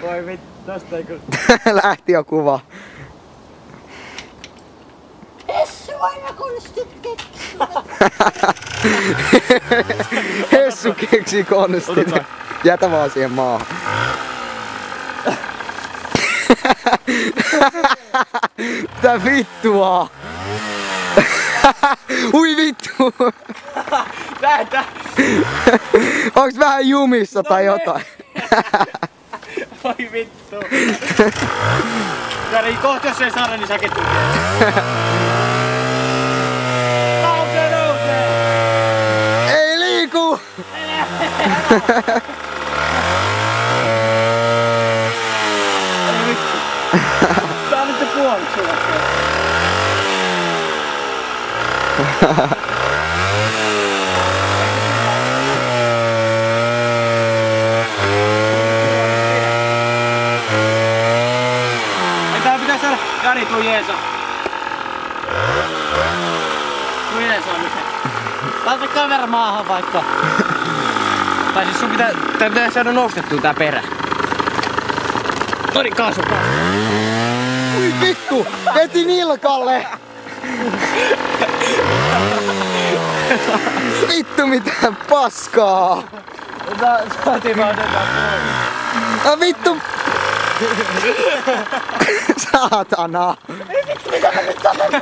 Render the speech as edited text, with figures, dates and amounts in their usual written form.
Voi vittu, tosta ei kyllä. Lähti jo kuva. Hessu aina konstit keksivät. Hessu keksi konstin. Jätä vaan siihen maahan. Mitä vittua? Ui vittu! Näitä! Onks vähän jumissa tai jotain? Voi vittu! Jari, kohta jos ei saada, niin säkin tukee. Nousee! Ei liiku! Ei vittu. Tää on nyt puoliksi sulla. Tää pitää saada. Jari, tuu jeesa. Tuu jeesa nyt. Laita kamera maahan vaikka. Tai siis sun pitää saada nostettua tää perä. Tori kaasu. Ui vittu! Veti nilkalle! Vittu mitä paskaa! Saatiin vaan otetaan pois. Vittu! Saatana! Ei vittu mitä mä nyt sanon.